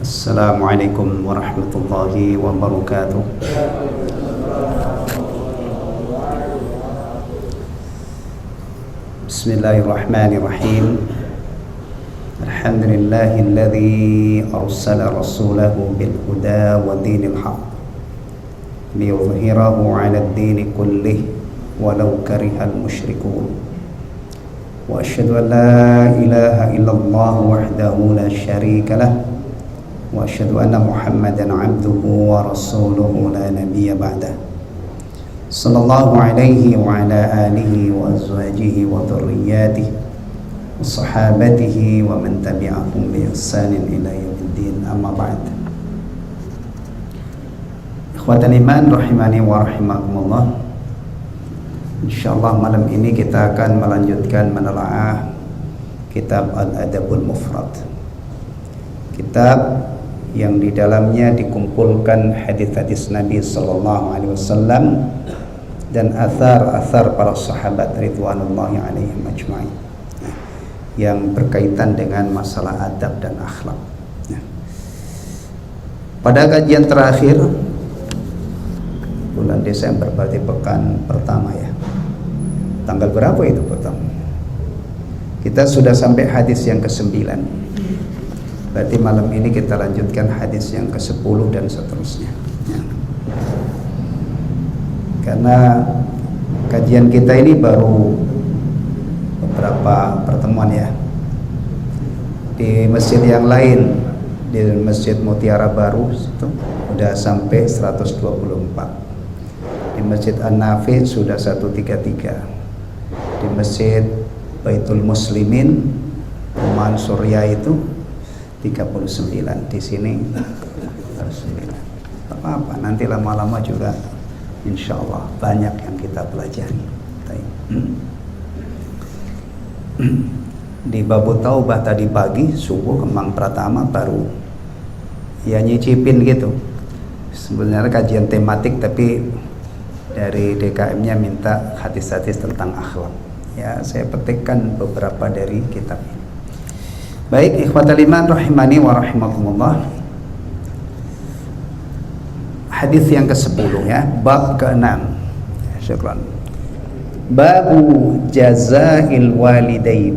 Assalamualaikum warahmatullahi wabarakatuh. Bismillahirrahmanirrahim. Alhamdulillahilladzi arsala rasulahu bil huda wa dinil haq liyudhhirahu 'ala ad-din kullih walau karihal musyrikun. Wa asyhadu an la ilaha illallah wahdahu la syarika lah wa asyhadu anna Muhammadan 'abduhu wa rasuluhu la nabiyya ba'dah. Sallallahu alaihi wa ala alihi wa azwajihi wa dhurriyyatihi wa sahabatihi wa man tabi'ahum bi ihsanin ila yaumiddin, amma ba'd. Ikhwatal iman rahimani wa rahimakumullah. Insyaallah malam ini kita akan melanjutkan menelaah kitab Al-Adabul Mufrad, kitab yang di dalamnya dikumpulkan hadis-hadis Nabi sallallahu alaihi wasallam dan athar-athar para sahabat ridwanullahi alaihim ajma'in yang berkaitan dengan masalah adab dan akhlak. Pada kajian terakhir bulan Desember, berarti pekan pertama ya. Tanggal berapa itu pertama? Kita sudah sampai hadis yang ke-9. Berarti malam ini kita lanjutkan hadis yang ke-10 dan seterusnya ya. Karena kajian kita ini baru beberapa pertemuan ya. Di masjid yang lain, di Masjid Mutiara Baru itu sudah sampai 124. Di Masjid An-Nafi sudah 133. Di Masjid Baitul Muslimin Uman Surya itu 39. Di sini 9. Apa-apa, nanti lama-lama juga insya Allah banyak yang kita pelajari. Di Babu Taubah tadi pagi subuh Kemang Pratama baru ya nyicipin gitu. Sebenarnya kajian tematik, tapi dari DKM-nya minta hadis-hadis tentang akhlak. Ya, saya petikkan beberapa dari kitab ini. Baik, ikhwatal iman rahimani wa rahimakumullah. Hadis yang ke-10 ya, bab ke-6. Syukran. Babu jazail walidain.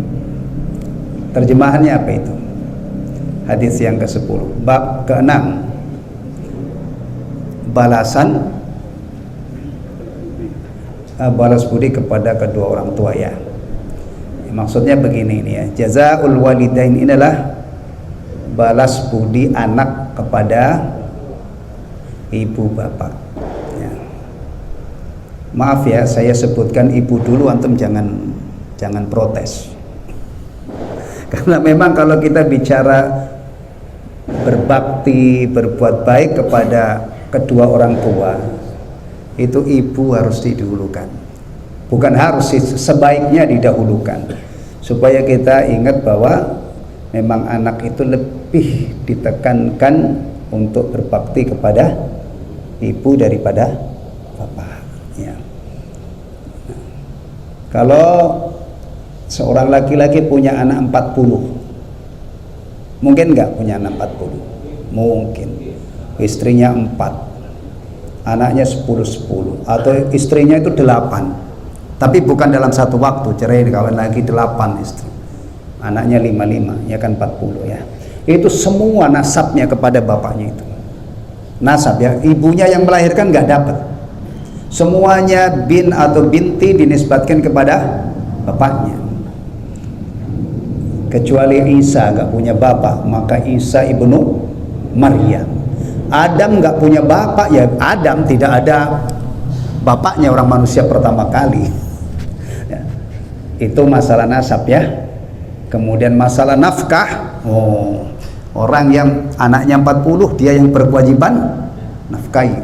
Terjemahannya apa itu? Hadis yang ke-10, bab ke-6. Balas budi kepada kedua orang tua ya. Maksudnya begini ini ya, jazaul walidain inilah balas budi anak kepada ibu bapak ya. Maaf ya, saya sebutkan ibu dulu, antum jangan protes. Karena memang kalau kita bicara berbakti, berbuat baik kepada kedua orang tua, itu ibu harus didahulukan. Bukan harus, sebaiknya didahulukan, supaya kita ingat bahwa memang anak itu lebih ditekankan untuk berbakti kepada ibu daripada bapak ya. Kalau seorang laki-laki punya anak 40, mungkin nggak punya anak 40? Mungkin. Istrinya 4, anaknya 10, atau istrinya itu 8, tapi bukan dalam satu waktu, cerai kawan lagi 8 istri, anaknya 5, ya kan 40 ya. Itu semua nasabnya kepada bapaknya itu. Nasab ya, ibunya yang melahirkan nggak dapat. Semuanya bin atau binti dinisbatkan kepada bapaknya. Kecuali Isa nggak punya bapak, maka Isa ibnu Maryam. Adam nggak punya bapak, ya Adam tidak ada bapaknya, orang manusia pertama kali ya. Itu masalah nasab ya. Kemudian masalah nafkah, orang yang anaknya 40 dia yang berkewajiban nafkahi.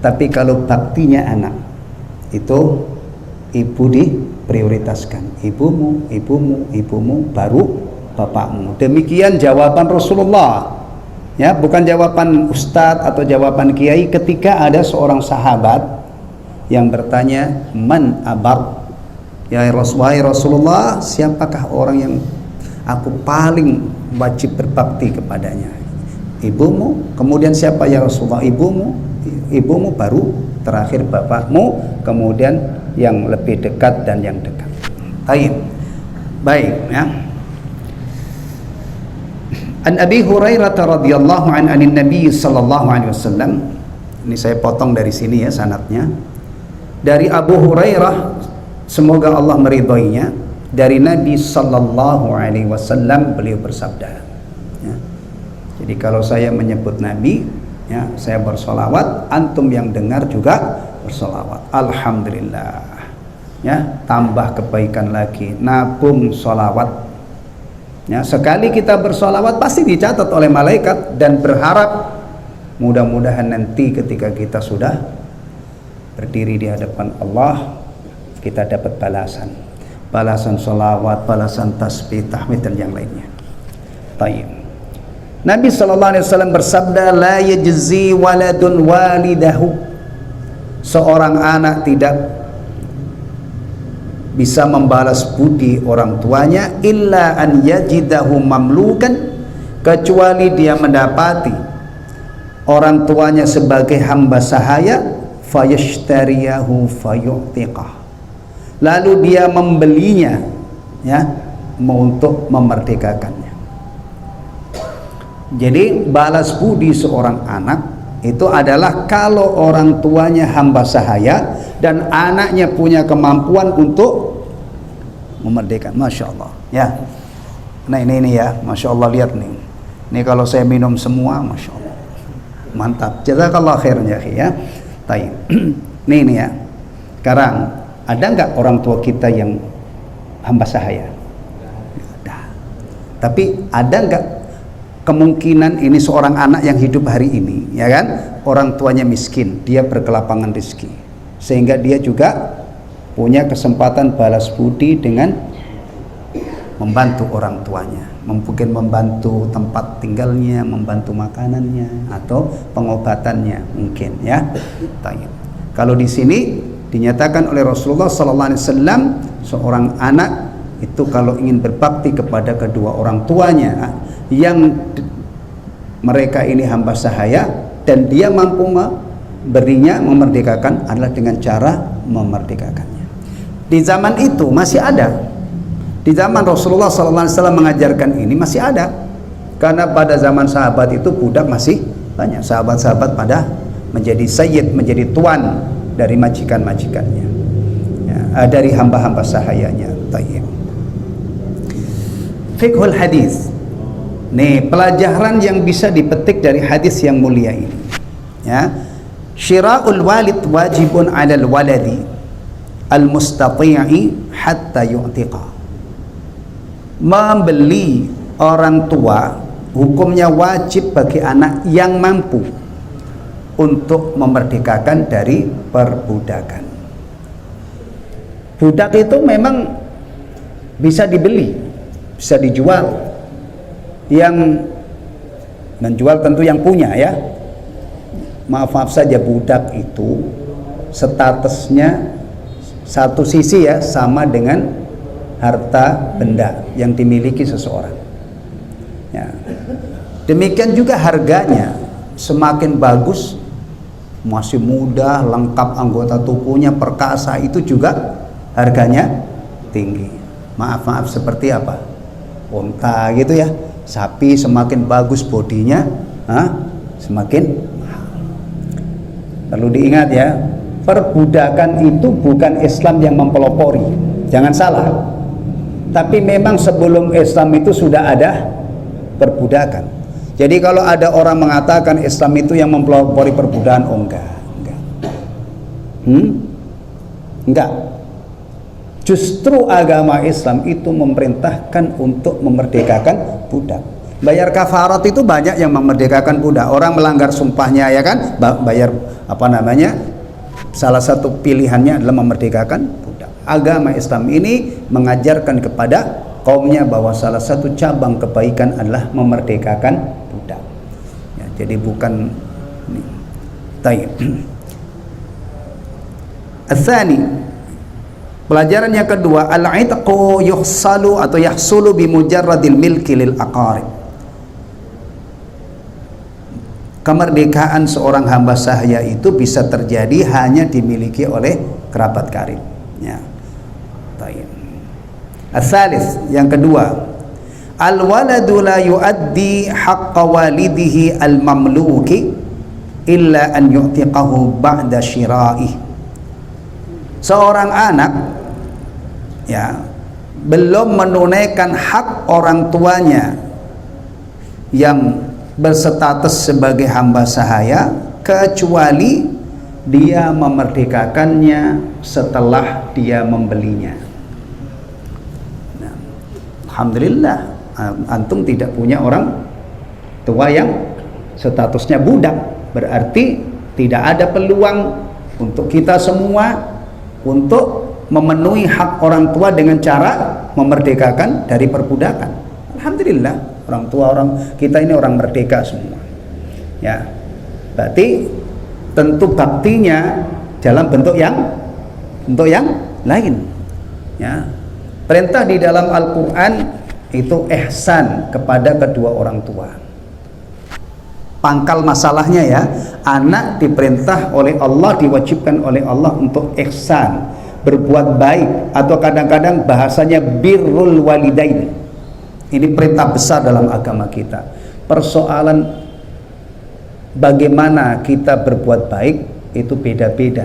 Tapi kalau baktinya anak itu ibu diprioritaskan, ibumu baru bapakmu. Demikian jawaban Rasulullah ya, bukan jawaban ustadz atau jawaban kiai ketika ada seorang sahabat yang bertanya, man abar, ya Rasulullah, siapakah orang yang aku paling wajib berbakti kepadanya? ibumu, kemudian siapa ya Rasulullah? Ibumu, baru terakhir bapakmu, kemudian yang lebih dekat dan yang dekat. Baik ya. An Abi Hurairah radhiyallahu anin Nabi sallallahu alaihi wasallam. Ini saya potong dari sini ya sanadnya. Dari Abu Hurairah, semoga Allah meridhoinya, dari Nabi sallallahu alaihi wasallam, beliau bersabda ya. Jadi kalau saya menyebut Nabi ya, saya bersolawat, antum yang dengar juga bersolawat. Alhamdulillah ya, tambah kebaikan lagi, nabung solawat ya. Sekali kita bersolawat pasti dicatat oleh malaikat, dan berharap mudah-mudahan nanti ketika kita sudah berdiri di hadapan Allah, kita dapat balasan solawat, balasan tasbih, tahmid dan yang lainnya. Tayyib. Nabi sallallahu alaihi wasallam bersabda, la yajzi waladun walidahu. Seorang anak tidak bisa membalas budi orang tuanya illa an yajidahu mamlukan, kecuali dia mendapati orang tuanya sebagai hamba sahaya, fayashtariyahu fayu'tiqah, lalu dia membelinya ya, untuk memerdekakannya. Jadi balas budi seorang anak itu adalah kalau orang tuanya hamba sahaya dan anaknya punya kemampuan untuk memerdekakan. Masya Allah ya. Nah ini ya, Masya Allah, lihat nih, ini kalau saya minum semua, Masya Allah, mantap, jazakallah khairan ya akhi ya. Taib. Nih ya, sekarang ada nggak orang tua kita yang hamba sahaya? Ada. Tapi ada nggak kemungkinan ini seorang anak yang hidup hari ini, ya kan, orang tuanya miskin, dia berkelapangan rezeki, sehingga dia juga punya kesempatan balas budi dengan membantu orang tuanya, mungkin membantu tempat tinggalnya, membantu makanannya atau pengobatannya mungkin ya. Kalau di sini dinyatakan oleh Rasulullah sallallahu alaihi wasallam, seorang anak itu kalau ingin berbakti kepada kedua orang tuanya yang mereka ini hamba sahaya dan dia mampu memberinya, memerdekakan, adalah dengan cara memerdekakannya. Di zaman itu masih ada. Di zaman Rasulullah SAW mengajarkan ini masih ada, karena pada zaman sahabat itu budak masih banyak. Sahabat-sahabat pada menjadi sayyid, menjadi tuan dari majikan-majikannya ya, dari hamba-hamba sahayanya. Tayyib. Fiqhul hadis. Nih pelajaran yang bisa dipetik dari hadis yang mulia ini ya. Syira'ul walid wajibun 'alal waladi al-mustati'i hatta yu'tiqa. Membeli orang tua hukumnya wajib bagi anak yang mampu untuk memerdekakan dari perbudakan. Budak itu memang bisa dibeli, bisa dijual. Yang menjual tentu yang punya ya. Maaf saja, budak itu statusnya satu sisi ya, sama dengan harta benda yang dimiliki seseorang ya. Demikian juga harganya, semakin bagus, masih muda, lengkap anggota tubuhnya, perkasa, itu juga harganya tinggi. Maaf seperti apa, unta gitu ya, sapi semakin bagus bodinya semakin mahal. Perlu diingat ya, perbudakan itu bukan Islam yang mempelopori, jangan salah. Tapi memang sebelum Islam itu sudah ada perbudakan. Jadi kalau ada orang mengatakan Islam itu yang mempelopori perbudakan, enggak. Justru agama Islam itu memerintahkan untuk memerdekakan budak. Bayar kafarat itu banyak yang memerdekakan budak. Orang melanggar sumpahnya ya kan, bayar salah satu pilihannya adalah memerdekakan budak. Agama Islam ini mengajarkan kepada kaumnya bahwa salah satu cabang kebaikan adalah memerdekakan budak ya, jadi bukan ini. Taib. Al-thani, pelajaran yang kedua, al-'itqu yuhsalu atau yahsulu bi mujarradil milki lil aqarib. kemerdekaan seorang hamba sahaya itu bisa terjadi hanya dimiliki oleh kerabat karib. Ya. Baik. As-salis, yang kedua, al-waladu la yuaddi haqqa walidihi al-mamluki illa an yu'tiqahu ba'da syira'ih. Seorang anak ya belum menunaikan hak orang tuanya yang berstatus sebagai hamba sahaya kecuali dia memerdekakannya setelah dia membelinya. Nah, alhamdulillah antum tidak punya orang tua yang statusnya budak, berarti tidak ada peluang untuk kita semua untuk memenuhi hak orang tua dengan cara memerdekakan dari perbudakan. Alhamdulillah orang tua kita ini orang merdeka semua. Ya, berarti tentu baktinya dalam bentuk yang lain. Ya, perintah di dalam Al-Quran itu ihsan kepada kedua orang tua. Pangkal masalahnya ya, anak diperintah oleh Allah, diwajibkan oleh Allah untuk ihsan, berbuat baik, atau kadang-kadang bahasanya birrul walidain. Ini perintah besar dalam agama kita. Persoalan bagaimana kita berbuat baik itu beda-beda.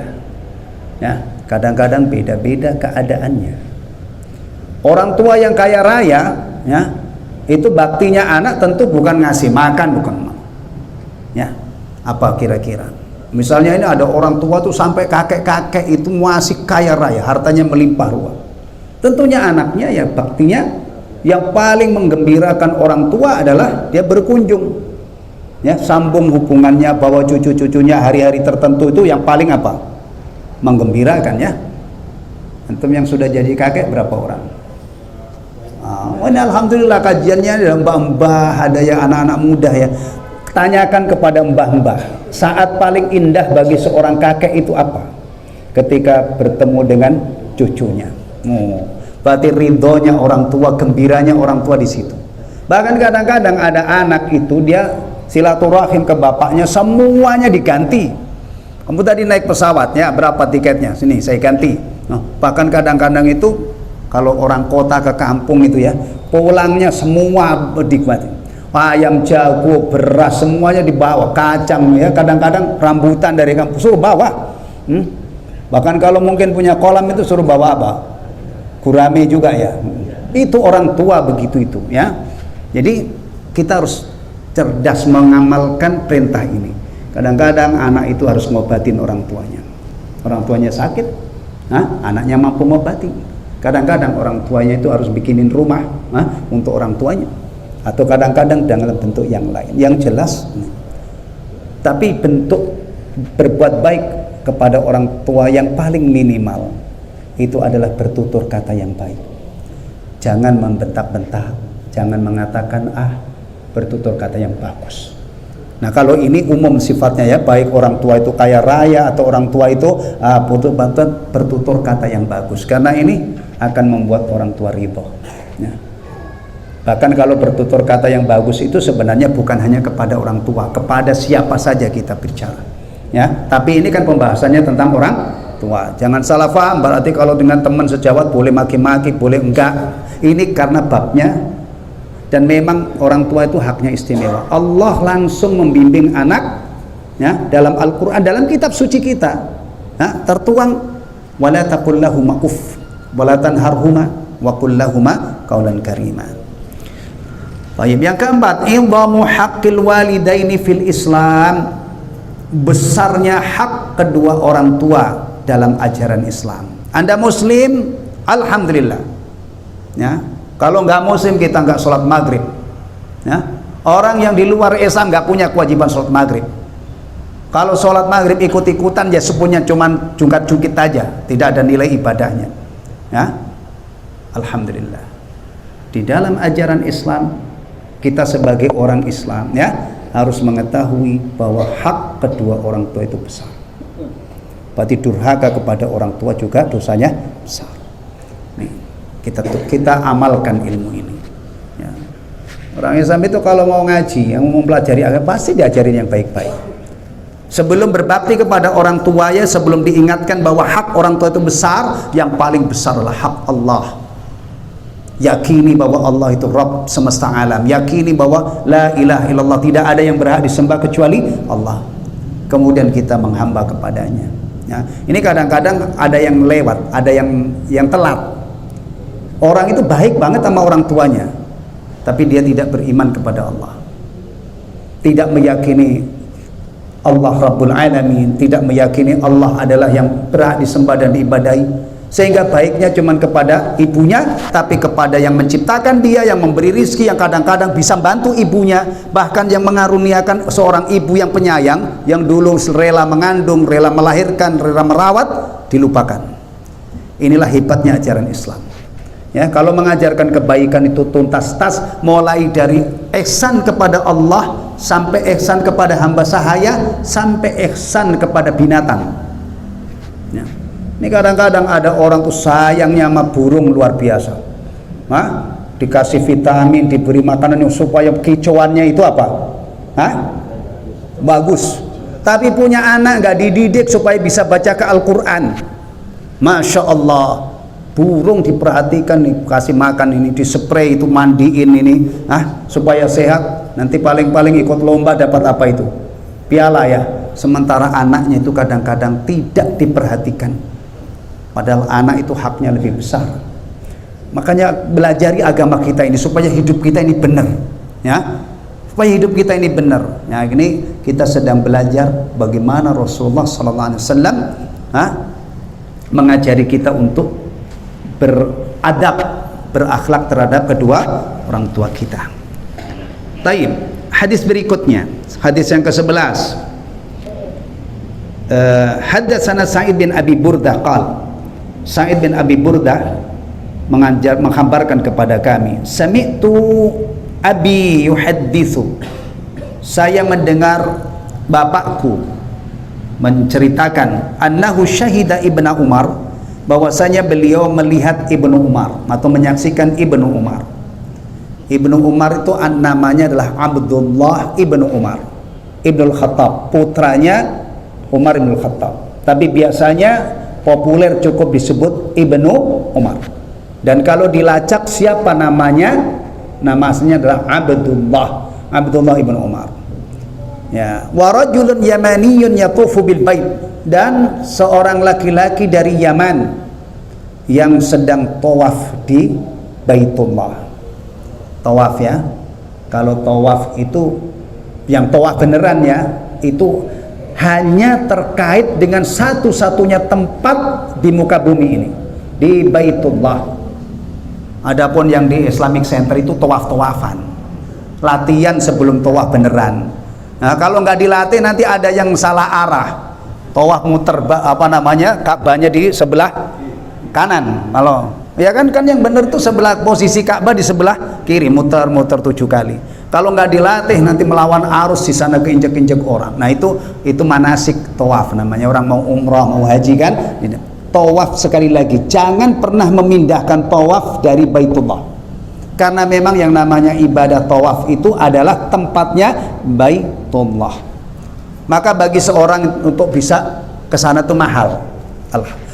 Ya, kadang-kadang beda-beda keadaannya. Orang tua yang kaya raya, ya, itu baktinya anak tentu bukan ngasih makan, bukan. Ya, apa kira-kira? Misalnya ini ada orang tua tuh sampai kakek-kakek itu masih kaya raya, hartanya melimpah ruah. Tentunya anaknya ya baktinya yang paling menggembirakan orang tua adalah dia berkunjung, ya, sambung hubungannya, bawa cucu-cucunya hari-hari tertentu, itu yang paling apa? Menggembirakan, ya. Antum yang sudah jadi kakek berapa orang? Ini alhamdulillah kajiannya ada mbah-mbah, ada yang anak-anak muda ya. Tanyakan kepada mbah-mbah, saat paling indah bagi seorang kakek itu apa? Ketika bertemu dengan cucunya. Berarti ridhonya orang tua, gembiranya orang tua di situ. Bahkan kadang-kadang ada anak itu dia silaturahim ke bapaknya, semuanya diganti. Kamu tadi naik pesawat, ya, berapa tiketnya? Sini saya ganti. Bahkan kadang-kadang itu kalau orang kota ke kampung itu ya, pulangnya semua dinikmati. Ayam, jago, beras semuanya dibawa, kacang ya, kadang-kadang rambutan dari kampung suruh bawa. Bahkan kalau mungkin punya kolam itu suruh bawa apa? Gurame juga ya. Itu orang tua begitu itu ya. Jadi kita harus cerdas mengamalkan perintah ini. Kadang-kadang anak itu harus ngobatin orang tuanya. Orang tuanya sakit, anaknya mampu ngobati. Kadang-kadang orang tuanya itu harus bikinin rumah untuk orang tuanya. Atau kadang-kadang dalam bentuk yang lain. Yang jelas, tapi bentuk berbuat baik kepada orang tua yang paling minimal itu adalah bertutur kata yang baik. Jangan membentak-bentak, jangan mengatakan bertutur kata yang bagus. Nah, kalau ini umum sifatnya ya, baik orang tua itu kaya raya atau orang tua itu bertutur kata yang bagus, karena ini akan membuat orang tua ridho ya. Bahkan kalau bertutur kata yang bagus itu sebenarnya bukan hanya kepada orang tua, kepada siapa saja kita bicara ya. Tapi ini kan pembahasannya tentang orang tua. Jangan salah paham, berarti kalau dengan teman sejawat boleh maki-maki, boleh enggak. Ini karena babnya, dan memang orang tua itu haknya istimewa. Allah langsung membimbing anak ya, dalam Al-Quran, dalam kitab suci kita ya, tertuang wala taqul lahuma uff wala tanharhuma wa qul lahuma qaulan karima. Baik, yang keempat, idhamu haqqil walidaini fil Islam, besarnya hak kedua orang tua dalam ajaran Islam. Anda muslim, alhamdulillah ya. Kalau nggak muslim kita nggak sholat maghrib ya. Orang yang di luar Islam nggak punya kewajiban sholat maghrib. Kalau sholat maghrib ikut-ikutan ya sepunya cuman jungkat-jungkit aja, tidak ada nilai ibadahnya ya. Alhamdulillah, di dalam ajaran Islam kita sebagai orang Islam ya harus mengetahui bahwa hak kedua orang tua itu besar. Berarti durhaka kepada orang tua juga dosanya besar. Nih, kita amalkan ilmu ini ya. Orang Islam itu kalau mau ngaji, yang mau mempelajari agama pasti diajarin yang baik-baik. Sebelum berbakti kepada orang tuanya, sebelum diingatkan bahwa hak orang tua itu besar, yang paling besar adalah hak Allah. Yakini bahwa Allah itu Rabb semesta alam. Yakini bahwa la ilaha illallah, tidak ada yang berhak disembah kecuali Allah. Kemudian kita menghamba kepadanya. Ya, ini kadang-kadang ada yang lewat, ada yang telat. Orang itu baik banget sama orang tuanya, tapi dia tidak beriman kepada Allah, tidak meyakini Allah Rabbul Alamin, tidak meyakini Allah adalah yang berhak disembah dan diibadahi, sehingga baiknya cuman kepada ibunya, tapi kepada yang menciptakan dia, yang memberi rizki, yang kadang-kadang bisa bantu ibunya, bahkan yang mengaruniakan seorang ibu yang penyayang, yang dulu rela mengandung, rela melahirkan, rela merawat, dilupakan. Inilah hebatnya ajaran Islam. Ya, kalau mengajarkan kebaikan itu tuntas tas, mulai dari ihsan kepada Allah, sampai ihsan kepada hamba sahaya, sampai ihsan kepada binatang. Ya. Ini kadang-kadang ada orang tuh sayangnya sama burung luar biasa. Hah? Dikasih vitamin, diberi makanan yang supaya kicauannya itu apa? Hah? Bagus. Tapi punya anak nggak dididik supaya bisa baca ke Al-Quran. Masya Allah. Burung diperhatikan nih, kasih makan ini, dispray itu, mandiin ini, supaya sehat. Nanti paling-paling ikut lomba dapat apa itu? Piala ya. Sementara anaknya itu kadang-kadang tidak diperhatikan. Padahal anak itu haknya lebih besar. Makanya belajari agama kita ini supaya hidup kita ini benar, ya. Supaya hidup kita ini benar. Ya, ini kita sedang belajar bagaimana Rasulullah SAW mengajari kita untuk beradab, berakhlak terhadap kedua orang tua kita. Taib. Hadis berikutnya, hadis yang ke-11. Haddatsana Sa'id bin Abi Burdah qala. Sa'id bin Abi Burdah menghabarkan kepada kami, sami'tu abi yuhadditsu. Saya mendengar bapakku menceritakan annahu syahida Ibnu Umar, bahwasanya beliau melihat Ibnu Umar atau menyaksikan Ibnu Umar. Ibnu Umar itu namanya adalah Abdullah Ibnu Umar Ibnul Khattab, putranya Umar Ibnul Khattab. Tapi biasanya populer cukup disebut Ibnu Umar. Dan kalau dilacak siapa namanya, nama aslinya adalah Abdullah Ibnu Umar. Ya, wa rajulun yamaniyun yatufu bil bait, dan seorang laki-laki dari Yaman yang sedang tawaf di Baitullah. Tawaf ya, kalau tawaf itu yang tawaf beneran ya, itu hanya terkait dengan satu-satunya tempat di muka bumi ini, di Baitullah. Adapun yang di Islamic Center itu tawaf-tawafan, latihan sebelum tawaf beneran. Nah, kalau nggak dilatih nanti ada yang salah arah. Tawaf muter Ka'bahnya di sebelah kanan. Kalau ya kan yang benar tuh sebelah, posisi Ka'bah di sebelah kiri, muter 7 kali. Kalau nggak dilatih nanti melawan arus di sana, keinjek-injek orang. Nah itu manasik tawaf namanya. Orang mau umrah, mau haji kan. Tawaf, sekali lagi jangan pernah memindahkan tawaf dari Baitullah. Karena memang yang namanya ibadah tawaf itu adalah tempatnya Baitullah. Maka bagi seorang untuk bisa ke sana itu mahal.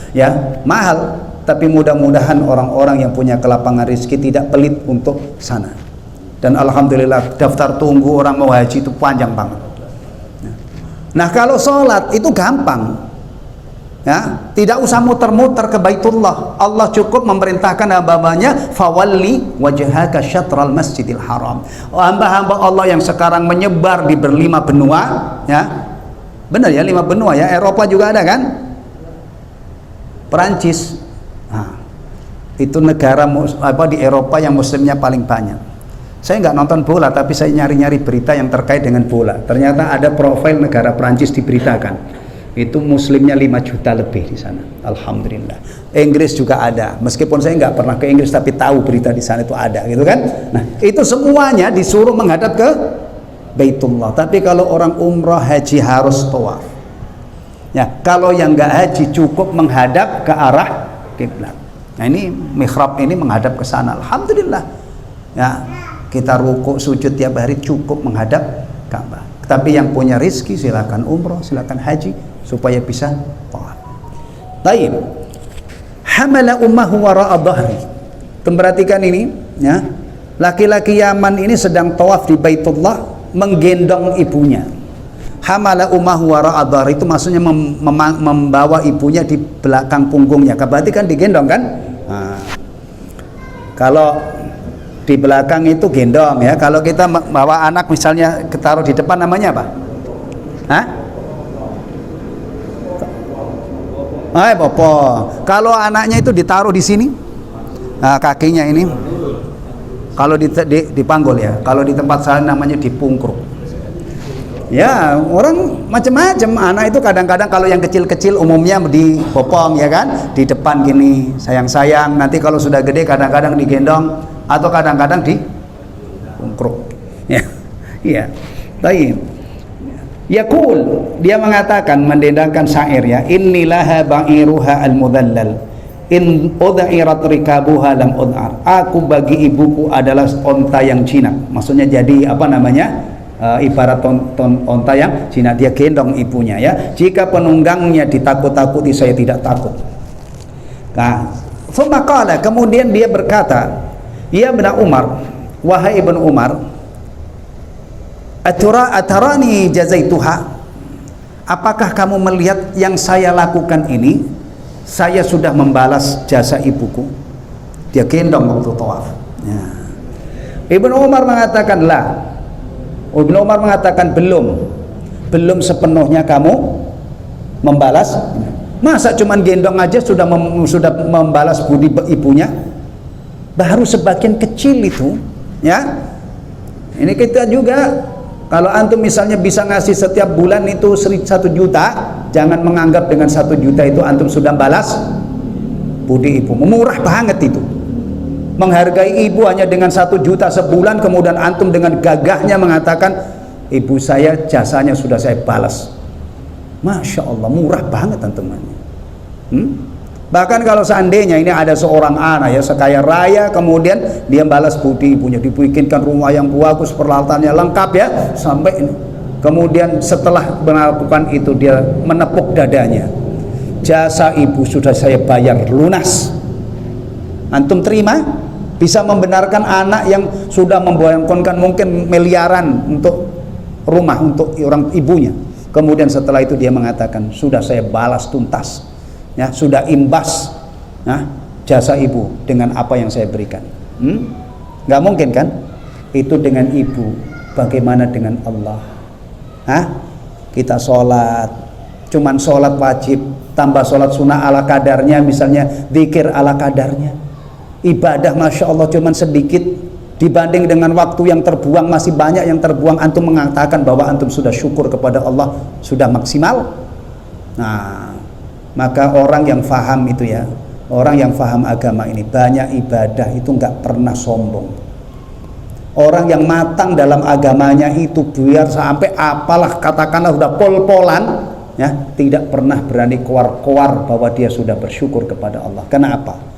Ya, mahal, tapi mudah-mudahan orang-orang yang punya kelapangan rezeki tidak pelit untuk sana. Dan alhamdulillah daftar tunggu orang mau haji itu panjang banget. Nah, kalau sholat itu gampang. Ya, tidak usah muter-muter ke Baitullah. Allah cukup memerintahkan hamba-hambanya, fawalli wajhaka syatral masjidil haram. Hamba-hamba Allah yang sekarang menyebar di berlima benua, ya, benar ya, 5 benua ya, Eropa juga ada kan, Perancis. Nah, itu negara di Eropa yang muslimnya paling banyak. Saya nggak nonton bola, tapi saya nyari-nyari berita yang terkait dengan bola. Ternyata ada profil negara Perancis diberitakan. Itu muslimnya 5 juta lebih di sana. Alhamdulillah. Inggris juga ada. Meskipun saya nggak pernah ke Inggris, tapi tahu berita di sana itu ada, gitu kan? Nah, itu semuanya disuruh menghadap ke Baitullah. Tapi kalau orang umrah haji harus tawaf. Ya, kalau yang nggak haji cukup menghadap ke arah kiblat. Nah, ini mihrab ini menghadap ke sana. Alhamdulillah. Ya, kita rukuk sujud tiap hari cukup menghadap Ka'bah. Tapi yang punya rizki silakan umroh, silakan haji supaya bisa tawaf. Taib. Hamala ummahu wara'a dhahri. Perhatikan ini, ya. Laki-laki Yaman ini sedang tawaf di Baitullah menggendong ibunya. Hamala ummahu wara'a dhahri itu maksudnya membawa ibunya di belakang punggungnya. Berarti kan digendong kan? Nah, kalau di belakang itu gendong ya. Kalau kita bawa anak misalnya ketaruh di depan namanya apa? Hah? Popo. Kalau anaknya itu ditaruh di sini, nah, kakinya ini. Kalau dipanggul ya. Kalau di tempat saya namanya dipungkruk. Ya, orang macam-macam. Anak itu kadang-kadang kalau yang kecil-kecil umumnya dipopong ya kan, di depan gini, sayang-sayang. Nanti kalau sudah gede kadang-kadang digendong atau kadang-kadang dipungkruk. Ya, iya. Baik. Yaqul, dia mengatakan mendendangkan syair ya, innilaha ba'iruha al-mudallal in udhirat rikabuha lam udhar. Aku bagi ibuku adalah onta yang jinak. Maksudnya jadi apa namanya? Ibarat onta yang jinak, dia gendong ibunya ya. Jika penunggangnya ditakut-takuti saya tidak takut. Nah, qala, kemudian dia berkata, ya Ibn Umar, wahai Ibn Umar, atarani jazaituha, apakah kamu melihat yang saya lakukan ini, saya sudah membalas jasa ibuku. Dia gendong waktu tawaf ya. Ibn Umar mengatakan lah. Ibn Umar mengatakan belum sepenuhnya kamu membalas. Masa cuman gendong aja sudah membalas budi ibunya? Baru sebagian kecil itu ya. Ini kita juga, kalau antum misalnya bisa ngasih setiap bulan itu 1 juta, jangan menganggap dengan 1 juta itu antum sudah balas budi ibu. Murah banget itu. Menghargai ibu hanya dengan 1 juta sebulan, kemudian antum dengan gagahnya mengatakan ibu saya jasanya sudah saya balas. Masya Allah, murah banget teman-teman. Bahkan kalau seandainya ini ada seorang anak ya sekaya raya, kemudian dia balas budi ibunya, dibikinkan rumah yang bagus, peralatannya lengkap ya, sampai ini. Kemudian setelah melakukan itu dia menepuk dadanya, jasa ibu sudah saya bayar lunas. Antum terima? Bisa membenarkan anak yang sudah membayangkan mungkin miliaran untuk rumah untuk orang ibunya, kemudian setelah itu dia mengatakan sudah saya balas tuntas ya, sudah imbas ya, jasa ibu dengan apa yang saya berikan. Nggak mungkin kan? Itu dengan ibu. Bagaimana dengan Allah? Hah? Kita sholat, cuman sholat wajib tambah sholat sunnah ala kadarnya, misalnya zikir ala kadarnya, ibadah Masya Allah cuman sedikit dibanding dengan waktu yang terbuang, masih banyak yang terbuang. Antum mengatakan bahwa antum sudah syukur kepada Allah, sudah maksimal. Nah, maka orang yang faham itu ya, orang yang faham agama ini, banyak ibadah itu nggak pernah sombong. Orang yang matang dalam agamanya itu biar sampai apalah katakanlah sudah pol-polan ya, tidak pernah berani keluar-keluar bahwa dia sudah bersyukur kepada Allah. Kenapa?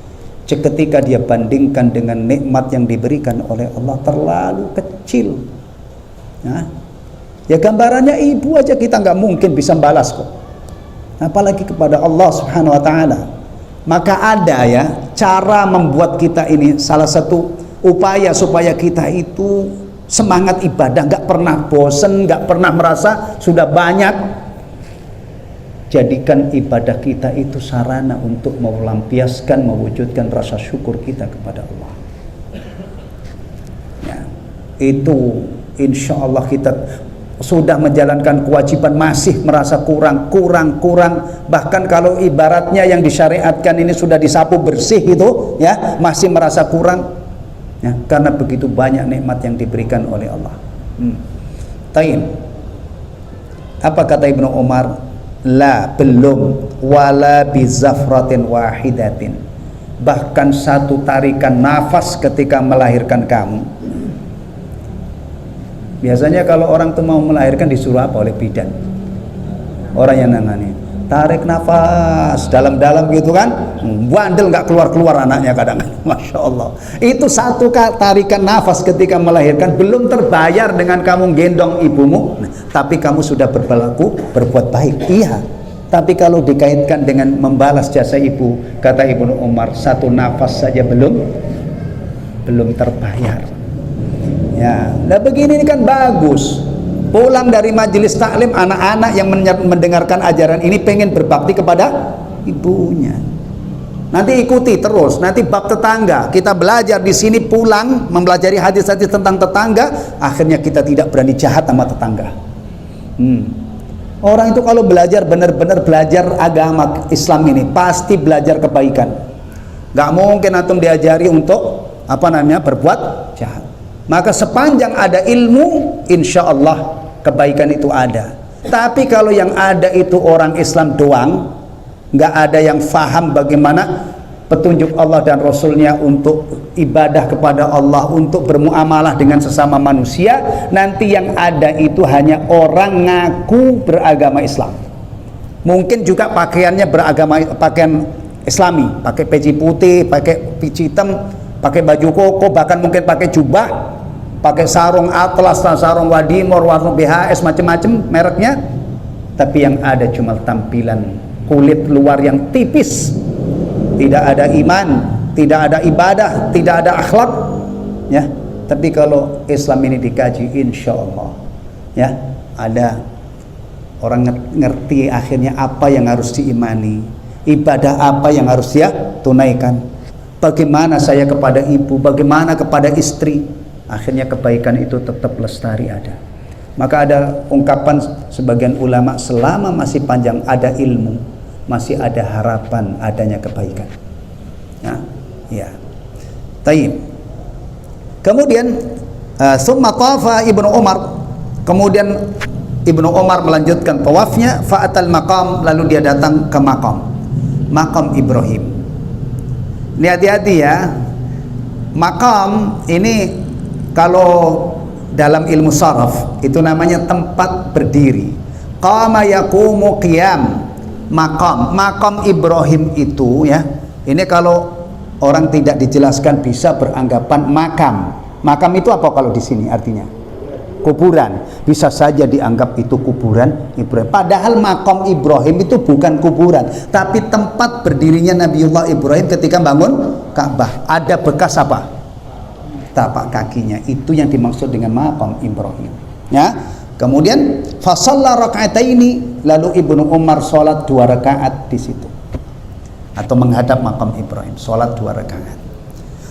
Ketika dia bandingkan dengan nikmat yang diberikan oleh Allah terlalu kecil ya, gambarannya ibu aja kita nggak mungkin bisa balas kok, apalagi kepada Allah subhanahu wa ta'ala. Maka ada ya cara membuat kita ini, salah satu upaya supaya kita itu semangat ibadah, nggak pernah bosen, nggak pernah merasa sudah banyak. Jadikan ibadah kita itu sarana untuk melampiaskan, mewujudkan rasa syukur kita kepada Allah ya, itu insya Allah kita sudah menjalankan kewajiban masih merasa kurang. Bahkan kalau ibaratnya yang disyariatkan ini sudah disapu bersih itu ya, masih merasa kurang ya, karena begitu banyak nikmat yang diberikan oleh Allah. Apa kata Ibnu Umar? La, belum, wala bizafratin wahidatin, bahkan satu tarikan nafas ketika melahirkan kamu. Biasanya kalau orang tuh mau melahirkan disuruh apa oleh bidan, orang yang nangani, tarik nafas dalam-dalam gitu kan, bandel nggak keluar-keluar anaknya kadang. Masya Allah, itu satu tarikan nafas ketika melahirkan belum terbayar dengan kamu gendong ibumu, tapi kamu sudah berbuat baik. Iya, tapi kalau dikaitkan dengan membalas jasa ibu, kata Ibnu Umar, satu nafas saja belum terbayar. Ya, nah begini ini kan bagus. Pulang dari majelis taklim, anak-anak yang mendengarkan ajaran ini pengen berbakti kepada ibunya. Nanti ikuti terus. Nanti bab tetangga, kita belajar di sini, pulang mempelajari hadis-hadis tentang tetangga, akhirnya kita tidak berani jahat sama tetangga. Orang itu kalau belajar benar-benar belajar agama Islam ini pasti belajar kebaikan. Gak mungkin antum diajari untuk berbuat jahat. Maka sepanjang ada ilmu, insya Allah kebaikan itu ada. Tapi kalau yang ada itu orang Islam doang, nggak ada yang faham bagaimana petunjuk Allah dan Rasulnya untuk ibadah kepada Allah, untuk bermuamalah dengan sesama manusia, nanti yang ada itu hanya orang ngaku beragama Islam. Mungkin juga pakaiannya pakaian Islami, pakai peci putih, pakai peci hitam, pakai baju koko, bahkan mungkin pakai jubah, pakai sarung Atlas, sarung Wadimor, sarung BHS, macam-macam mereknya, tapi yang ada cuma tampilan kulit luar yang tipis, tidak ada iman, tidak ada ibadah, tidak ada akhlak, ya. Tapi kalau Islam ini dikaji, insya Allah, ya, ada orang ngerti akhirnya apa yang harus diimani, ibadah apa yang harus dia tunaikan, bagaimana saya kepada ibu, bagaimana kepada istri. Akhirnya kebaikan itu tetap lestari ada. Maka ada ungkapan sebagian ulama, selama masih panjang ada ilmu, masih ada harapan adanya kebaikan. Ya. Taib. Kemudian summa tafa Ibnu Umar. Kemudian Ibnu Umar melanjutkan tawafnya, fa'atal maqam, lalu dia datang ke makam Ibrahim. Ini hati-hati ya. Makam ini kalau dalam ilmu saraf itu namanya tempat berdiri. Qama yaqumu qiyam. Makam Ibrahim itu, ya. Ini kalau orang tidak dijelaskan bisa beranggapan makam itu apa kalau di sini artinya? Kuburan. Bisa saja dianggap itu kuburan Ibrahim. Padahal makam Ibrahim itu bukan kuburan, tapi tempat berdirinya Nabiullah Ibrahim ketika bangun Ka'bah. Ada bekas apa? Tapak kakinya. Itu yang dimaksud dengan makam Ibrahim, ya. Kemudian fasalla raka'ataini, lalu Ibnu Umar sholat 2 rakaat di situ, atau menghadap makam Ibrahim, sholat 2 rakaat.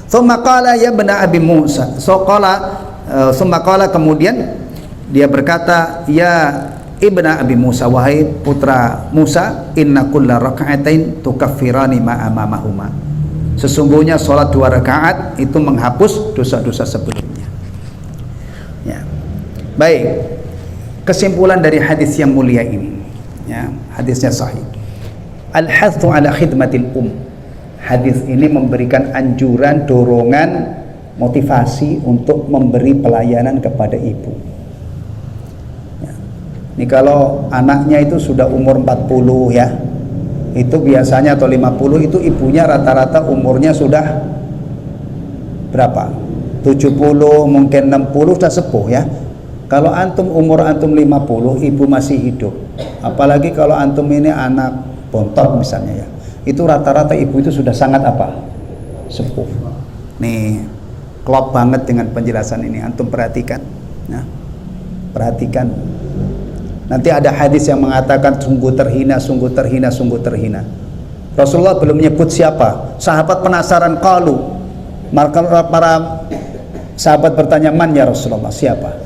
Tsumma qala ya ibna Abi Musa, tsumma qala, kemudian dia berkata, ya ibna Abi Musa, wahai putra Musa, inna kulla raka'atain tukaffirani ma amamahuma. Sesungguhnya sholat 2 rakaat itu menghapus dosa-dosa sebelumnya. Ya. Baik, kesimpulan dari hadis yang mulia ini, ya, hadisnya sahih. Al-hathu ala khidmatil Hadis ini memberikan anjuran, dorongan, motivasi untuk memberi pelayanan kepada ibu. Ya. Ini kalau anaknya itu sudah umur 40, ya, itu biasanya, atau 50, itu ibunya rata-rata umurnya sudah berapa? 70, mungkin 60, sudah sepuh, ya. Kalau antum umur antum 50, ibu masih hidup. Apalagi kalau antum ini anak bontot misalnya, ya. Itu rata-rata ibu itu sudah sangat sepuh. Nih, klop banget dengan penjelasan ini, antum perhatikan. Nah, perhatikan. Nanti ada hadis yang mengatakan sungguh terhina, sungguh terhina, sungguh terhina. Rasulullah belum menyebut siapa. Sahabat penasaran, qalu. Maka para sahabat bertanya, man ya Rasulullah, siapa?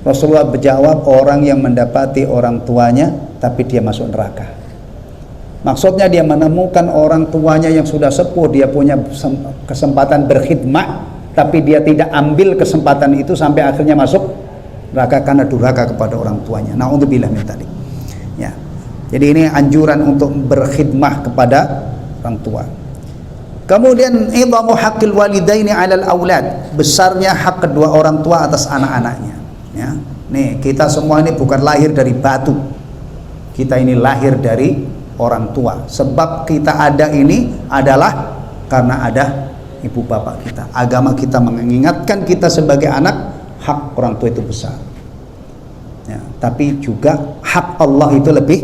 Rasulullah berjawab, orang yang mendapati orang tuanya tapi dia masuk neraka. Maksudnya dia menemukan orang tuanya yang sudah sepuh, dia punya kesempatan berkhidmat, tapi dia tidak ambil kesempatan itu sampai akhirnya masuk neraka karena durhaka kepada orang tuanya. Na'udzubillah min dzalik. Ya. Jadi ini anjuran untuk berkhidmah kepada orang tua. Kemudian idhamu haqqil walidaini 'alal aulad, besarnya hak kedua orang tua atas anak-anaknya. Ya. Nih, kita semua ini bukan lahir dari batu. kita ini lahir dari orang tua. Sebab kita ada ini adalah karena ada ibu bapak kita. Agama kita mengingatkan kita sebagai anak, hak orang tua itu besar. Ya, tapi juga hak Allah itu lebih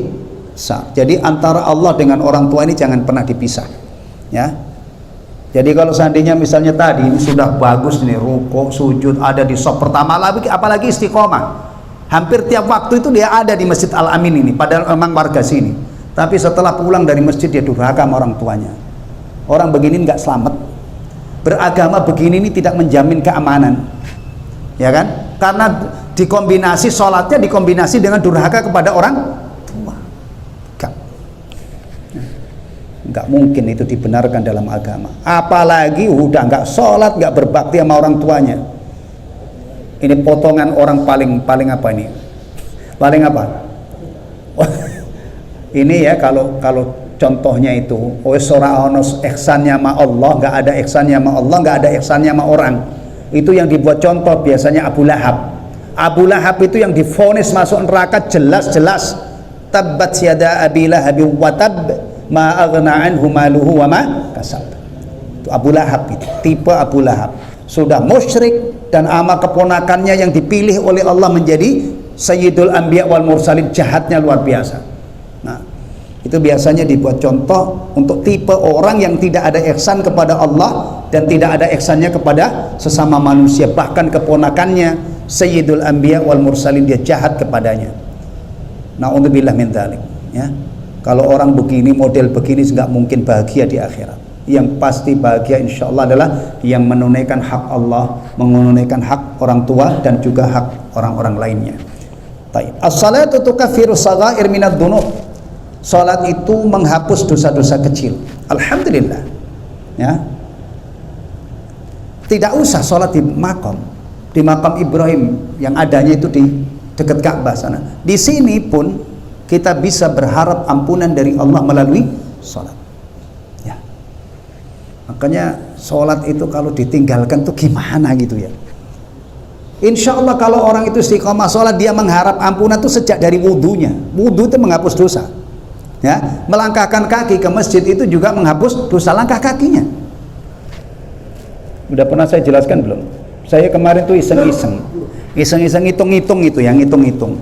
besar. Jadi antara Allah dengan orang tua ini jangan pernah dipisah. Ya. Jadi kalau seandainya misalnya tadi ini sudah bagus nih rukuk, sujud, ada di saf pertama, apalagi istiqomah. Hampir tiap waktu itu dia ada di Masjid Al-Amin ini, padahal memang warga sini. Tapi setelah pulang dari masjid dia durhaka sama orang tuanya. Orang begini nggak selamat. Beragama begini ini tidak menjamin keamanan. Ya kan? Karena dikombinasi sholatnya dikombinasi dengan durhaka kepada orang tua. Nggak mungkin itu dibenarkan dalam agama. Apalagi udah nggak sholat, nggak berbakti sama orang tuanya. Ini potongan orang paling apa ini? Paling apa? Ini ya kalau contohnya itu, ora ono ihsannya sama Allah, nggak ada ihsannya sama Allah, nggak ada ihsannya sama orang. Itu yang dibuat contoh biasanya Abu Lahab. Abu Lahab itu yang divonis masuk neraka jelas-jelas. Tabbat yada Abi Lahab wa tab ma aghna anhu maluhu wa ma kasab. Itu Abu Lahab itu, tipe Abu Lahab. Sudah musyrik dan ama keponakannya yang dipilih oleh Allah menjadi Sayyidul Anbiya wal Mursalin, jahatnya luar biasa. Nah, itu biasanya dibuat contoh untuk tipe orang yang tidak ada ihsan kepada Allah dan tidak ada ihsannya kepada sesama manusia, bahkan keponakannya Sayyidul Anbiya wal Mursalin dia jahat kepadanya. Na'udzubillah min dzalik, ya. Kalau orang begini, model begini nggak mungkin bahagia di akhirat. Yang pasti bahagia insya Allah adalah yang menunaikan hak Allah, menunaikan hak orang tua dan juga hak orang-orang lainnya. Baik. As-salatu tukaffiru saghair minadz dzunub. Salat itu menghapus dosa-dosa kecil. Alhamdulillah. Ya. Tidak usah salat di makam Ibrahim yang adanya itu di dekat Ka'bah sana. Di sini pun kita bisa berharap ampunan dari Allah melalui salat. Ya. Makanya salat itu kalau ditinggalkan tuh gimana gitu ya. Insya Allah kalau orang itu istiqomah salat, dia mengharap ampunan tuh sejak dari wudunya. Wudu itu menghapus dosa. Ya, melangkahkan kaki ke masjid itu juga menghapus dosa langkah kakinya. Udah pernah saya jelaskan belum? Saya kemarin tuh iseng-iseng hitung-hitung itu yang hitung-hitung.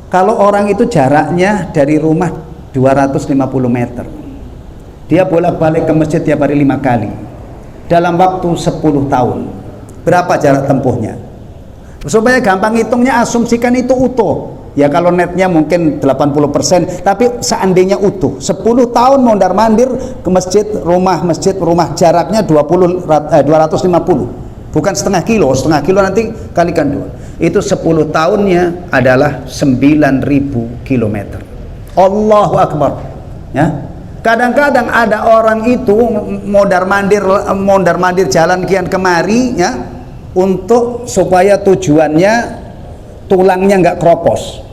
Kalau orang itu jaraknya dari rumah 250 meter, dia bolak-balik ke masjid tiap hari 5 kali dalam waktu 10 tahun. Berapa jarak tempuhnya? Supaya gampang hitungnya, asumsikan itu utuh. Ya kalau netnya mungkin 80%, tapi seandainya utuh 10 tahun mondar-mandir ke masjid rumah jaraknya 250, bukan setengah kilo nanti kalikan 2, itu 10 tahunnya adalah 9.000 kilometer. Allahu Akbar. Ya, kadang-kadang ada orang itu mondar-mandir jalan kian kemari ya, untuk supaya tujuannya tulangnya nggak keropos.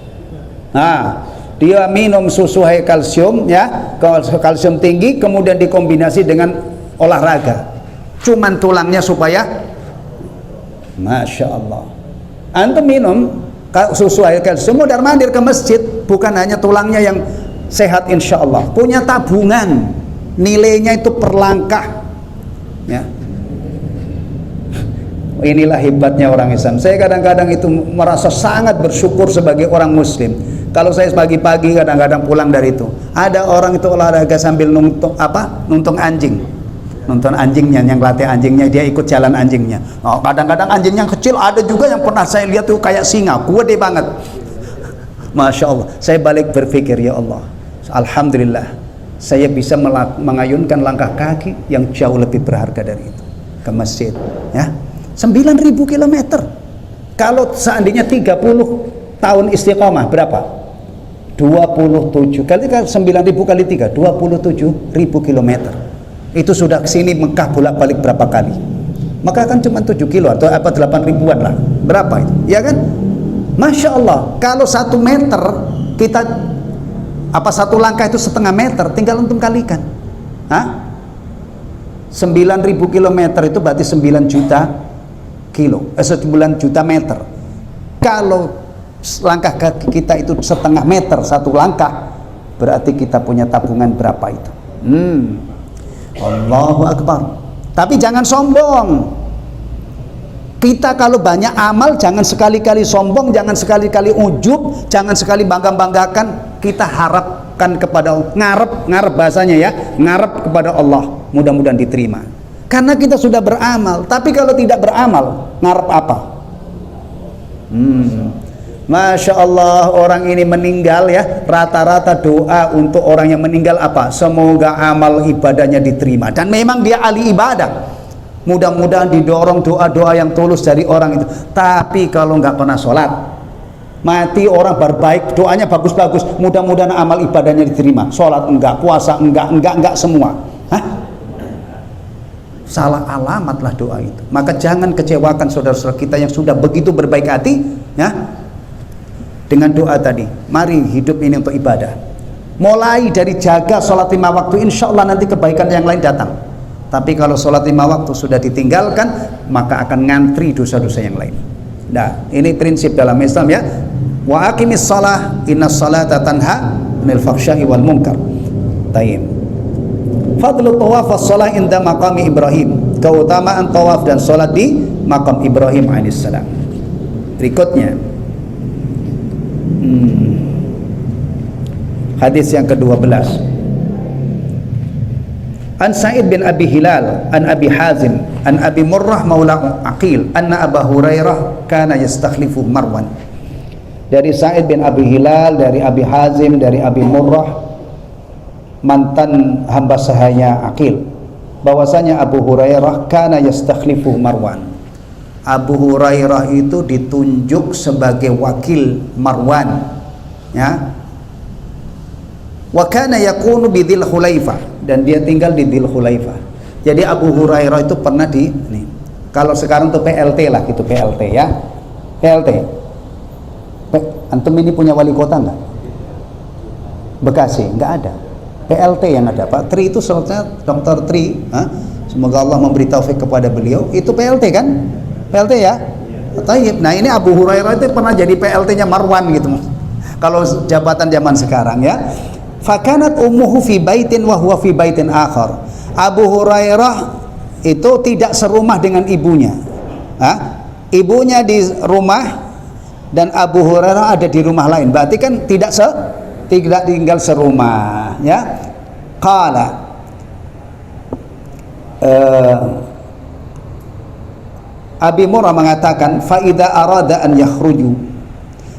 Nah, dia minum susu high kalsium ya, kalsium tinggi, kemudian dikombinasi dengan olahraga. Cuman tulangnya supaya, masya Allah. Antum minum susu high kalsium, mondar-mandir ke masjid, bukan hanya tulangnya yang sehat insya Allah, punya tabungan, nilainya itu per langkah. Ya. Inilah hebatnya orang Islam. Saya kadang-kadang itu merasa sangat bersyukur sebagai orang Muslim. Kalau saya pagi-pagi kadang-kadang pulang dari itu, ada orang itu olahraga sambil nuntung anjing, nonton anjingnya, yang latih anjingnya, dia ikut jalan anjingnya. Oh, kadang-kadang anjing yang kecil ada juga yang pernah saya lihat tuh kayak singa, gede banget. Masya Allah. Saya balik berpikir, ya Allah, alhamdulillah, saya bisa mengayunkan langkah kaki yang jauh lebih berharga dari itu ke masjid. Ya. 9.000 kilometer. Kalau seandainya 30 tahun istiqomah berapa? 27 kali 9.000 kali 3, 27.000 kilometer. Itu sudah kesini Mekah bolak-balik berapa kali? Maka kan cuma 7 kilo atau apa 8 ribuan lah. Berapa itu? Ya kan? Masya Allah. Kalau 1 meter kita satu langkah itu setengah meter, tinggal untuk kalikan. 9.000 kilometer itu berarti 9 juta kilo, 9 juta meter. Kalau langkah kaki kita itu setengah meter, satu langkah, berarti kita punya tabungan berapa itu. Allahu Akbar. Tapi jangan sombong. Kita kalau banyak amal, jangan sekali-kali sombong, jangan sekali-kali ujub, jangan sekali bangga-banggakan. Kita harapkan kepada Allah, ngarep bahasanya ya, ngarep kepada Allah, mudah-mudahan diterima. Karena kita sudah beramal. Tapi kalau tidak beramal, ngarep apa? Masya Allah, orang ini meninggal ya, rata-rata doa untuk orang yang meninggal apa? Semoga amal ibadahnya diterima. Dan memang dia ahli ibadah, mudah-mudahan didorong doa-doa yang tulus dari orang itu. Tapi kalau nggak pernah sholat, mati orang berbaik, doanya bagus-bagus, mudah-mudahan amal ibadahnya diterima. Sholat enggak, puasa enggak semua. Salah alamatlah doa itu. Maka jangan kecewakan saudara-saudara kita yang sudah begitu berbaik hati ya, dengan doa tadi. Mari hidup ini untuk ibadah. Mulai dari jaga sholat 5 waktu, insya Allah nanti kebaikan yang lain datang. Tapi kalau sholat 5 waktu sudah ditinggalkan, maka akan ngantri dosa-dosa yang lain. Nah, ini prinsip dalam Islam ya. Wa aqimis shalah innas salata tanha 'anil fahsya'i wal munkar. Tayyib. Fadlu tawaf as-shalah inda maqami Ibrahim. Keutamaan tawaf dan salat di maqam Ibrahim alaihissalam. Berikutnya hadis yang ke-12. An Sa'id bin Abi Hilal an Abi Hazim an Abi Murrah maula Aqil anna Abu Hurairah kana yastakhlifu Marwan. Dari Sa'id bin Abi Hilal, dari Abi Hazim, dari Abi Murrah, mantan hamba sahaya Aqil, bahwasanya Abu Hurairah kana yastakhlifu Marwan. Abu Hurairah itu ditunjuk sebagai wakil Marwan ya. Wa kana yakunu bi Dzil Khulaifah, dan dia tinggal di Dzil Khulaifah. Jadi Abu Hurairah itu pernah di nih, kalau sekarang tuh PLT lah gitu, PLT ya. PLT. Antum ini punya wali kota enggak? Bekasi, enggak ada. PLT yang ada, Pak Tri itu sebetulnya Dr. Tri, semoga Allah memberi taufik kepada beliau. Itu PLT kan? PLT ya? Tayyib. Nah, ini Abu Hurairah itu pernah jadi PLT-nya Marwan gitu. Kalau jabatan zaman sekarang ya. Fakanat ummuhu fi baitin wa huwa fi baitin akhar. Abu Hurairah itu tidak serumah dengan ibunya. Ibunya di rumah dan Abu Hurairah ada di rumah lain. Berarti kan tidak tinggal serumah ya. Qala Abi Murrah mengatakan fa idza arada an yakhruju,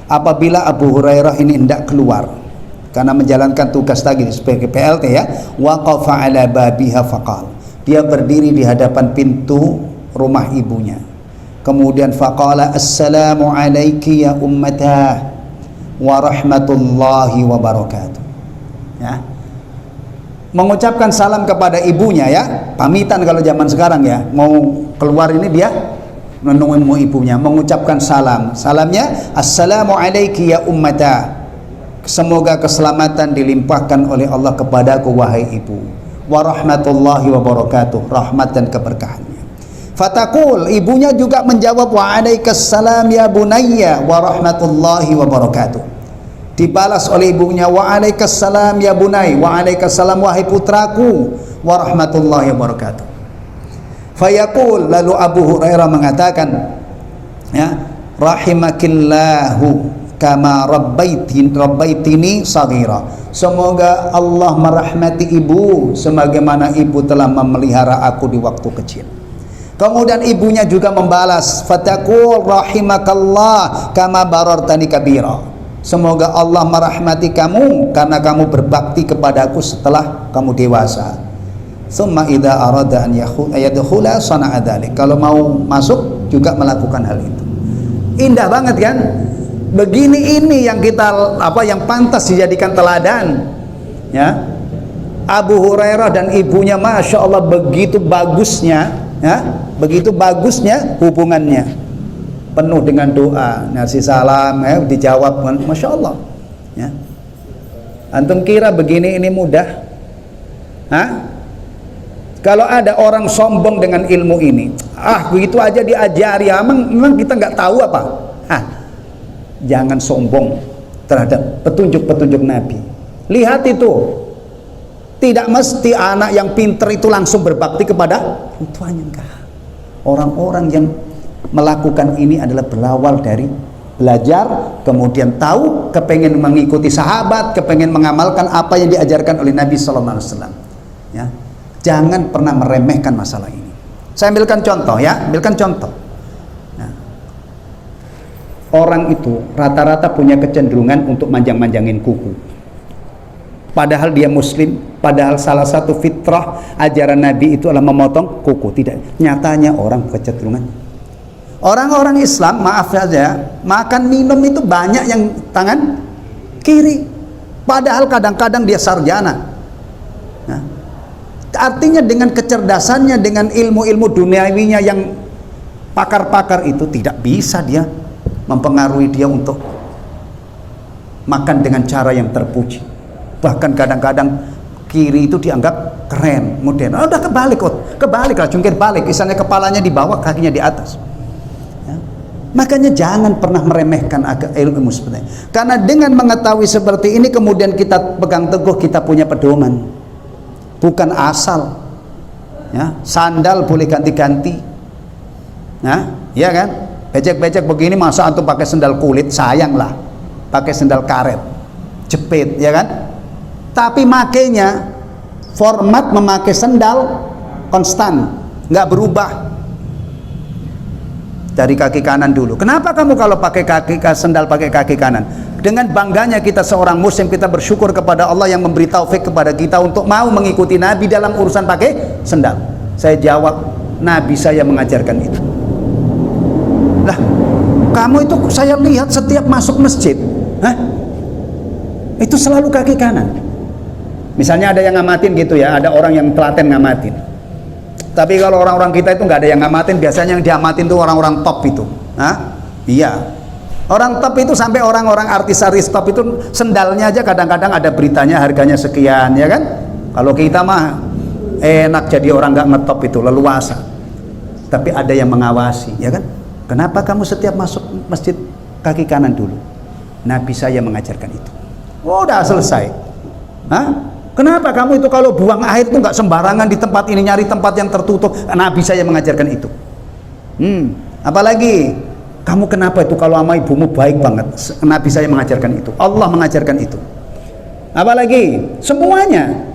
apabila Abu Hurairah ini hendak keluar karena menjalankan tugas tadi sebagai PLT ya, waqafa ala babiha faqal, dia berdiri di hadapan pintu rumah ibunya, kemudian faqala assalamu alayki ya ummatah wa rahmatullahi wa barakatuh ya, mengucapkan salam kepada ibunya ya, pamitan kalau zaman sekarang ya, mau keluar ini dia menunggu ibunya, mengucapkan salam. Salamnya assalamu alayki ya ummatah, semoga keselamatan dilimpahkan oleh Allah kepadaku wahai ibu, wa rahmatullahi wa barakatuh, rahmat dan keberkahannya. Fatakul, ibunya juga menjawab wa alaikassalam ya bunayya wa rahmatullahi wa barakatuh. Dibalas oleh ibunya wa alaikassalam ya bunay, wa alaikassalam wahai putraku, wa rahmatullahi wa barakatuh. Fayaqul, lalu Abu Hurairah mengatakan ya, rahimakillahu kama rabbaitini saghira, semoga Allah merahmati ibu sebagaimana ibu telah memelihara aku di waktu kecil. Kemudian ibunya juga membalas, fataqul rahimakallah kama barartani kabira, semoga Allah merahmati kamu karena kamu berbakti kepadaku setelah kamu dewasa. Tsumma idza arada an yadkhula sana'a dzalik, kalau mau masuk juga melakukan hal itu. Indah banget kan? Begini ini yang kita yang pantas dijadikan teladan ya. Abu Hurairah dan ibunya masya Allah begitu bagusnya ya, begitu bagusnya hubungannya, penuh dengan doa, ngasih salam ya, dijawab masya Allah ya. Antum kira begini ini mudah? Kalau ada orang sombong dengan ilmu ini, begitu aja diajari, memang kita nggak tahu apa? Jangan sombong terhadap petunjuk-petunjuk Nabi. Lihat itu, tidak mesti anak yang pinter itu langsung berbakti kepada orang tuanya, enggak. Orang-orang yang melakukan ini adalah berawal dari belajar, kemudian tahu, kepengen mengikuti sahabat, kepengen mengamalkan apa yang diajarkan oleh Nabi Sallallahu Alaihi Wasallam. Ya, jangan pernah meremehkan masalah ini. Saya ambilkan contoh ya, ambilkan contoh. Nah, orang itu rata-rata punya kecenderungan untuk manjang-manjangin kuku. Padahal dia muslim, padahal salah satu fitrah ajaran Nabi itu adalah memotong kuku. Tidak, nyatanya orang kecenderungan. Orang-orang Islam, maaf saja, makan minum itu banyak yang tangan kiri. Padahal kadang-kadang dia sarjana. Nah, artinya dengan kecerdasannya, dengan ilmu-ilmu duniawinya yang pakar-pakar itu, tidak bisa dia mempengaruhi dia untuk makan dengan cara yang terpuji. Bahkan kadang-kadang kiri itu dianggap keren, modern. Oh, udah kebalik lah, jungkir balik. Misalnya kepalanya di bawah, kakinya di atas. Makanya jangan pernah meremehkan ilmu seperti ini. Karena dengan mengetahui seperti ini, kemudian kita pegang teguh, kita punya pedoman. Bukan asal. Ya, sandal boleh ganti-ganti. Nah, iya kan? Becek-becek begini, masa antum pakai sandal kulit? Sayanglah. Pakai sandal karet, jepit, ya kan? Tapi makanya format memakai sandal konstan, nggak berubah. Dari kaki kanan dulu. Kenapa kamu kalau pakai sandal pakai kaki kanan? Dengan bangganya kita seorang muslim, kita bersyukur kepada Allah yang memberi taufik kepada kita untuk mau mengikuti Nabi dalam urusan pakai sandal. Saya jawab, Nabi saya mengajarkan itu. Lah, kamu itu saya lihat setiap masuk masjid, itu selalu kaki kanan. Misalnya ada yang ngamatin gitu ya, ada orang yang telaten ngamatin. Tapi kalau orang-orang kita itu nggak ada yang ngamatin, biasanya yang diamatin itu orang-orang top itu. Iya. Orang top itu sampai orang-orang artis-artis top itu sendalnya aja kadang-kadang ada beritanya harganya sekian, ya kan? Kalau kita mah enak jadi orang nggak ngetop itu, leluasa. Tapi ada yang mengawasi, ya kan? Kenapa kamu setiap masuk masjid kaki kanan dulu? Nabi saya mengajarkan itu. Oh, udah selesai. Kenapa kamu itu kalau buang air itu nggak sembarangan di tempat ini, nyari tempat yang tertutup? Nabi saya mengajarkan itu. Apalagi kamu kenapa itu kalau sama ibumu baik banget? Nabi saya mengajarkan itu. Allah mengajarkan itu. Apalagi semuanya.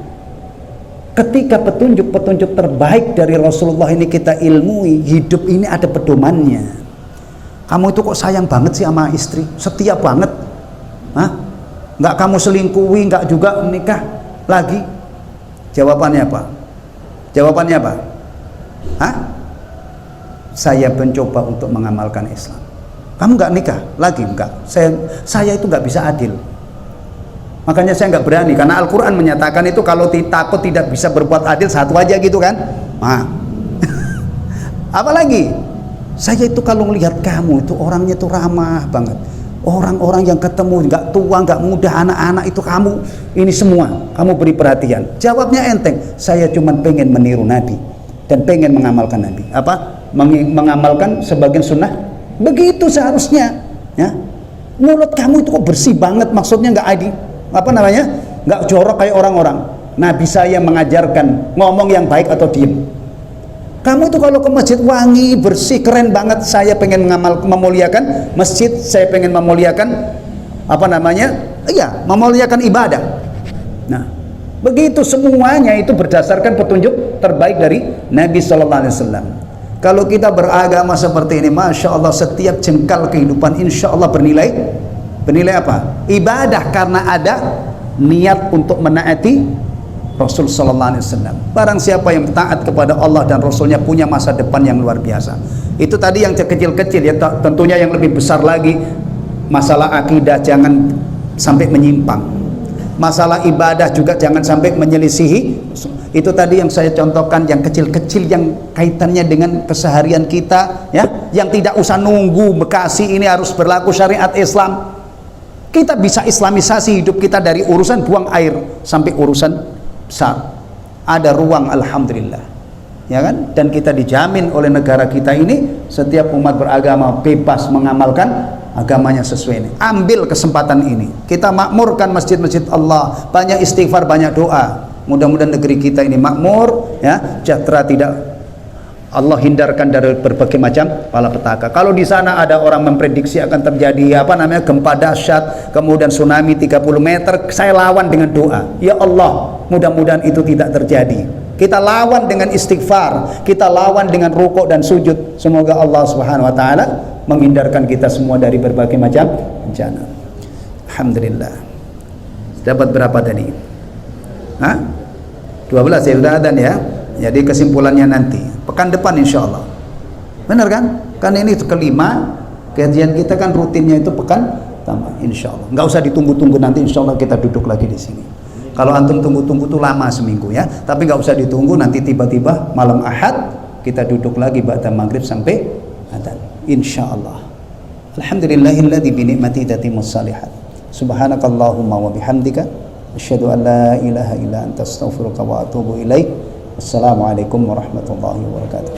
Ketika petunjuk-petunjuk terbaik dari Rasulullah ini kita ilmui, hidup ini ada pedomannya. Kamu itu kok sayang banget sih sama istri, setia banget, nggak kamu selingkuhi, nggak juga nikah lagi? Jawabannya apa? Jawabannya apa? Saya mencoba untuk mengamalkan Islam. Kamu nggak nikah lagi? Enggak. Saya itu nggak bisa adil. Makanya saya nggak berani, karena Al-Quran menyatakan itu kalau takut tidak bisa berbuat adil, satu aja gitu kan. Apalagi saya itu kalau melihat kamu itu orangnya itu ramah banget. Orang-orang yang ketemu nggak tua nggak muda, anak-anak itu kamu ini semua kamu beri perhatian. Jawabnya enteng, saya cuma pengen meniru Nabi dan pengen mengamalkan Nabi. Mengamalkan sebagian sunnah. Begitu seharusnya. Ya, mulut kamu itu kok bersih banget, maksudnya nggak nggak jorok kayak orang-orang. Nabi saya mengajarkan ngomong yang baik atau diem. Kamu itu kalau ke masjid wangi, bersih, keren banget. Saya pengen memuliakan masjid, saya pengen memuliakan memuliakan ibadah. Nah, begitu semuanya itu berdasarkan petunjuk terbaik dari Nabi Sallallahu Alaihi Wasallam. Kalau kita beragama seperti ini, masya Allah, setiap jengkal kehidupan insya Allah bernilai apa? Ibadah, karena ada niat untuk menaati Rasul Sallallahu Alaihi Wasallam. Barang siapa yang taat kepada Allah dan Rasulnya punya masa depan yang luar biasa. Itu tadi yang kecil-kecil ya. Tentunya yang lebih besar lagi, masalah akidah jangan sampai menyimpang. Masalah ibadah juga jangan sampai menyelisihi. Itu tadi yang saya contohkan, yang kecil-kecil yang kaitannya dengan keseharian kita, ya, yang tidak usah nunggu Bekasi ini harus berlaku syariat Islam. Kita bisa islamisasi hidup kita dari urusan buang air sampai urusan besar. Ada ruang, alhamdulillah, ya kan? Dan kita dijamin oleh negara kita ini, setiap umat beragama bebas mengamalkan agamanya sesuai ini. Ambil kesempatan ini. Kita makmurkan masjid-masjid Allah, banyak istighfar, banyak doa. Mudah-mudahan negeri kita ini makmur, ya, sejahtera, tidak Allah hindarkan dari berbagai macam malapetaka. Kalau di sana ada orang memprediksi akan terjadi gempa dahsyat, kemudian tsunami 30 meter, saya lawan dengan doa. Ya Allah, mudah-mudahan itu tidak terjadi. Kita lawan dengan istighfar, kita lawan dengan rukuk dan sujud. Semoga Allah Subhanahu wa taala menghindarkan kita semua dari berbagai macam bencana. Alhamdulillah. Dapat berapa tadi? 12 ya, sudah adzan ya. Jadi kesimpulannya nanti pekan depan insya Allah. Benar kan? Karena ini kelima kajian kita kan rutinnya itu pekan tambah insya Allah. Nggak usah ditunggu-tunggu, nanti insya Allah kita duduk lagi di sini. Kalau antum tunggu-tunggu tuh lama seminggu ya, tapi nggak usah ditunggu, nanti tiba-tiba malam Ahad kita duduk lagi ba'da maghrib sampai adzan insya Allah. Alhamdulillahilladzi bi ni'mati tatimmus shalihat. Subhanakallahumma wa bihamdika asyhadu an la ilaha illa anta astaghfiruka wa atubu ilaik. Assalamualaikum warahmatullahi wabarakatuh.